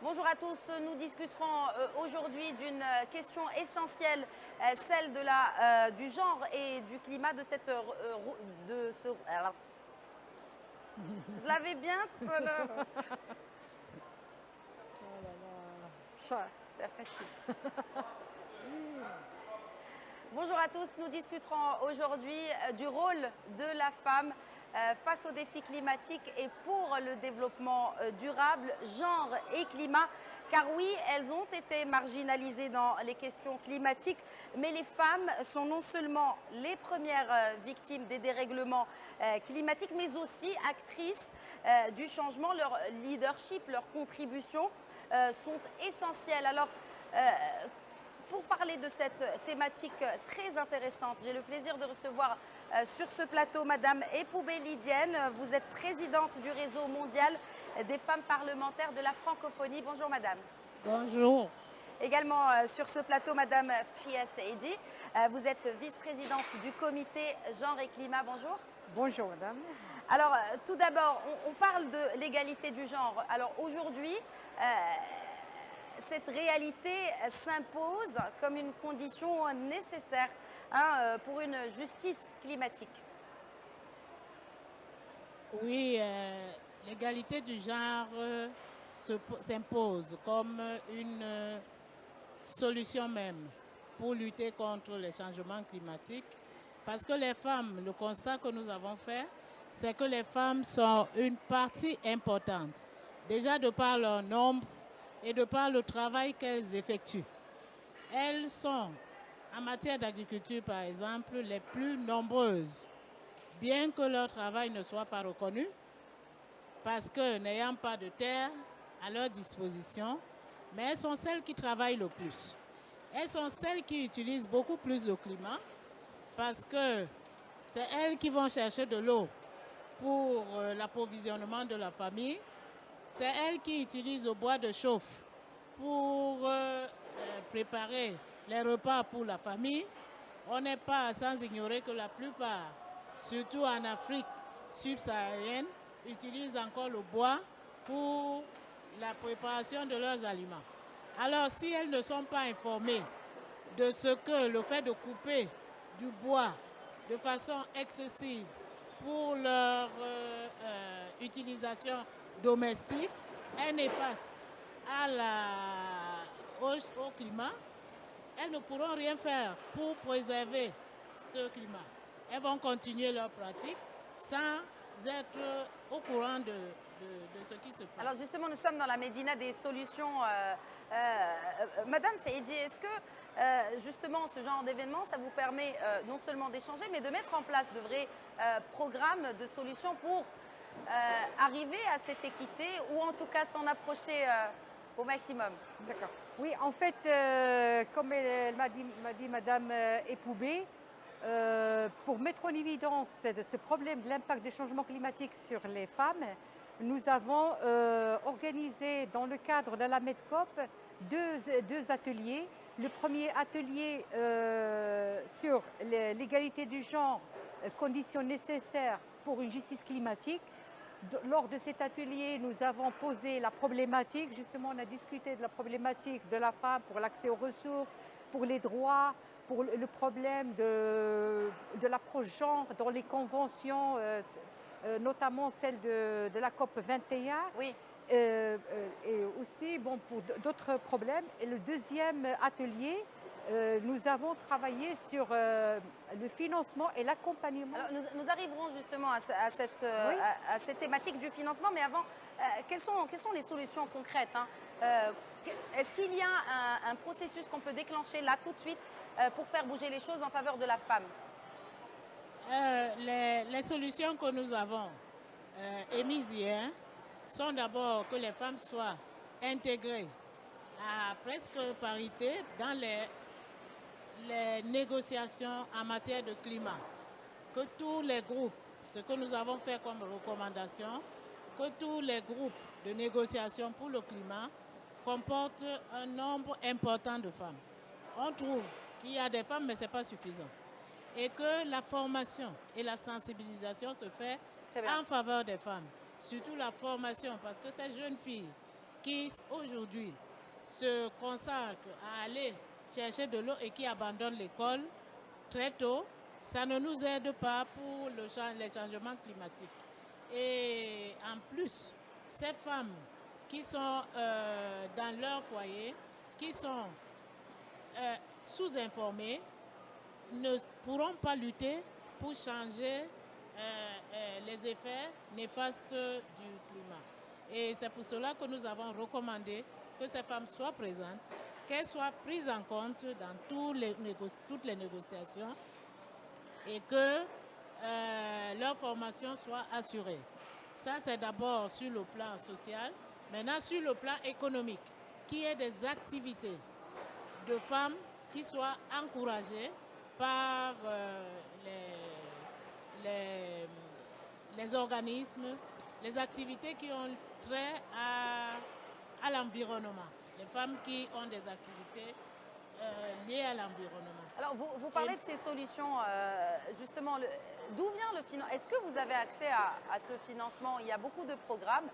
Bonjour à tous, nous discuterons aujourd'hui d'une question essentielle, celle du genre et du climat de cette... alors, je l'avais bien tout à l'heure. Oh là là, C'est facile. Bonjour à tous, nous discuterons aujourd'hui du rôle de la femme face aux défis climatiques et pour le développement durable, genre et climat. Car oui, elles ont été marginalisées dans les questions climatiques, mais les femmes sont non seulement les premières victimes des dérèglements climatiques, mais aussi actrices du changement. Leur leadership, leurs contributions sont essentielles. Alors, pour parler de cette thématique très intéressante, j'ai le plaisir de recevoir sur ce plateau Madame Epoubé Lydienne. Vous êtes présidente du réseau mondial des femmes parlementaires de la francophonie. Bonjour Madame. bonjour. Également sur ce plateau Madame Ftria Saidi. Vous êtes vice-présidente du comité genre et climat. Bonjour. Bonjour madame. Alors tout d'abord, on parle de l'égalité du genre. Alors aujourd'hui, cette réalité s'impose comme une condition nécessaire pour une justice climatique. Oui, l'égalité du genre s'impose comme une solution même pour lutter contre les changements climatiques. Parce que les femmes, le constat que nous avons fait, c'est que les femmes sont une partie importante, déjà de par leur nombre et de par le travail qu'elles effectuent. Elles sont, en matière d'agriculture par exemple, les plus nombreuses, bien que leur travail ne soit pas reconnu, parce que n'ayant pas de terre à leur disposition, mais elles sont celles qui travaillent le plus. Elles sont celles qui utilisent beaucoup plus le climat, parce que c'est elles qui vont chercher de l'eau pour l'approvisionnement de la famille. C'est elles qui utilisent le bois de chauffe pour préparer les repas pour la famille. On n'est pas sans ignorer que la plupart, surtout en Afrique subsaharienne, utilisent encore le bois pour la préparation de leurs aliments. Alors, si elles ne sont pas informées de ce que le fait de couper du bois de façon excessive pour leur utilisation domestique est néfaste au climat, elles ne pourront rien faire pour préserver ce climat. Elles vont continuer leur pratique sans être au courant de ce qui se passe. Alors justement, nous sommes dans la médina des solutions. Madame Saidi, est-ce que justement ce genre d'événement, ça vous permet non seulement d'échanger, mais de mettre en place de vrais programmes de solutions pour arriver à cette équité ou en tout cas s'en approcher au maximum? D'accord. Oui, en fait, comme elle m'a dit madame Epoubé, pour mettre en évidence ce problème de l'impact des changements climatiques sur les femmes, nous avons organisé dans le cadre de la MEDCOP deux ateliers. Le premier atelier sur l'égalité du genre, conditions nécessaires pour une justice climatique. Lors de cet atelier, nous avons posé la problématique, justement on a discuté de la problématique de la femme pour l'accès aux ressources, pour les droits, pour le problème de l'approche genre dans les conventions, notamment celle de la COP 21. Oui. Et aussi pour d'autres problèmes. Et le deuxième atelier, nous avons travaillé sur le financement et l'accompagnement. Alors nous arriverons justement à cette thématique du financement, mais avant, quelles sont les solutions concrètes Est-ce qu'il y a un processus qu'on peut déclencher là tout de suite pour faire bouger les choses en faveur de la femme? Les solutions que nous avons émises hier sont d'abord que les femmes soient intégrées à presque parité dans les négociations en matière de climat. Que tous les groupes, ce que nous avons fait comme recommandation, que tous les groupes de négociation pour le climat comportent un nombre important de femmes. On trouve qu'il y a des femmes, mais ce n'est pas suffisant. Et que la formation et la sensibilisation se fait en faveur des femmes. Surtout la formation, parce que ces jeunes filles qui aujourd'hui se consacrent à aller chercher de l'eau et qui abandonnent l'école très tôt, ça ne nous aide pas pour les changements climatiques. Et en plus, ces femmes qui sont dans leur foyer, qui sont sous-informées, ne pourront pas lutter pour changer les effets néfastes du climat. Et c'est pour cela que nous avons recommandé que ces femmes soient présentes, qu'elles soient prises en compte dans toutes les négociations et que leur formation soit assurée. Ça, c'est d'abord sur le plan social. Maintenant, sur le plan économique, qu'il y ait des activités de femmes qui soient encouragées par les organismes, les activités qui ont trait à l'environnement. Les femmes qui ont des activités liées à l'environnement. Alors, vous parlez de ces solutions, justement, d'où vient le financement? Est-ce que vous avez accès à ce financement? Il y a beaucoup de programmes.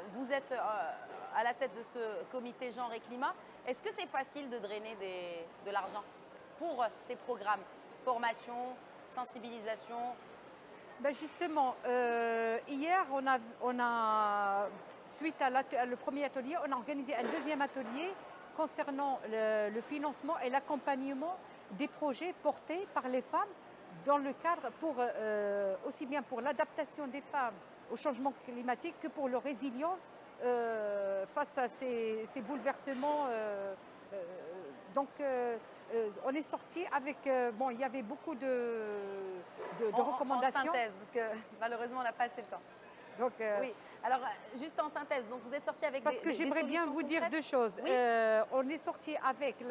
Vous êtes à la tête de ce comité genre et climat. Est-ce que c'est facile de drainer de l'argent pour ces programmes? Formation, sensibilisation? Ben justement, hier, suite à le premier atelier, on a organisé un deuxième atelier concernant le financement et l'accompagnement des projets portés par les femmes dans le cadre aussi bien pour l'adaptation des femmes au changement climatique que pour leur résilience face à ces bouleversements. Donc, on est sorti avec... bon, il y avait beaucoup de recommandations. En synthèse, parce que malheureusement, on n'a pas assez le temps. Donc, oui. Alors, juste en synthèse, donc vous êtes sorti avec parce que j'aimerais bien vous dire deux choses. Oui. On est sorti avec...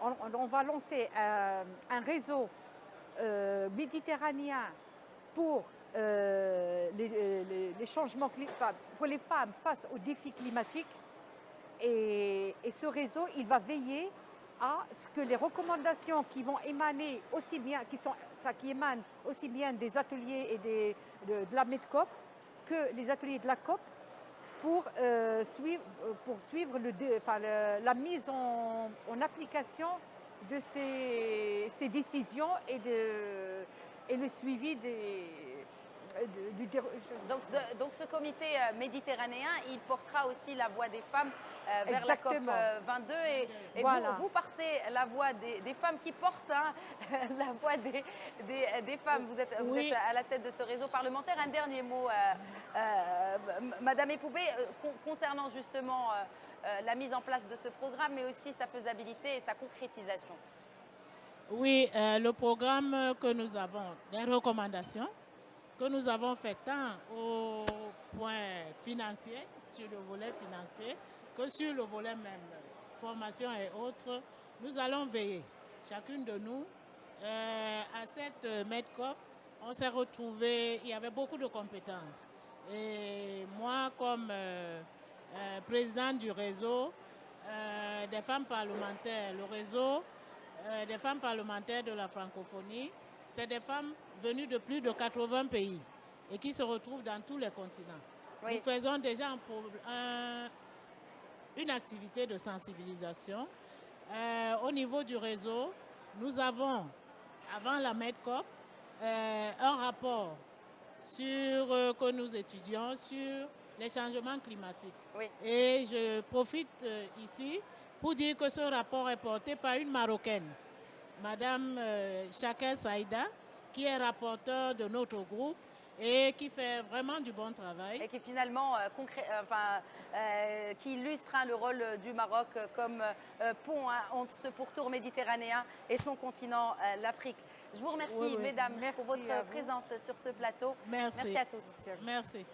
on va lancer un réseau méditerranéen pour les changements climatiques, pour les femmes face aux défis climatiques. Et ce réseau, il va veiller à ce que les recommandations qui vont émaner aussi bien, qui émanent aussi bien des ateliers et de la MEDCOP que les ateliers de la COP pour suivre la mise en application de ces décisions et le suivi donc ce comité méditerranéen, il portera aussi la voix des femmes vers Exactement. la COP 22 et voilà. vous partez la voix des femmes qui portent la voix des femmes. Vous êtes à la tête de ce réseau parlementaire. Un dernier mot, Madame Epoubé, concernant justement la mise en place de ce programme, mais aussi sa faisabilité et sa concrétisation. Oui, le programme que nous avons, les recommandations que nous avons fait tant au point financier, sur le volet financier, que sur le volet même formation et autres, nous allons veiller, chacune de nous, à cette MEDCOP. On s'est retrouvés, il y avait beaucoup de compétences. Et moi, comme présidente du réseau des femmes parlementaires, le réseau des femmes parlementaires de la francophonie, c'est des femmes venues de plus de 80 pays et qui se retrouvent dans tous les continents. Oui. Nous faisons déjà une activité de sensibilisation. Au niveau du réseau, nous avons, avant la MEDCOP, un rapport que nous étudions sur les changements climatiques. Oui. Et je profite ici pour dire que ce rapport est porté par une Marocaine, Madame Chaker Saïda, qui est rapporteur de notre groupe et qui fait vraiment du bon travail. Et qui finalement qui illustre le rôle du Maroc comme pont entre ce pourtour méditerranéen et son continent, l'Afrique. Je vous remercie, mesdames, pour votre présence sur ce plateau. Merci. Merci à tous. Merci.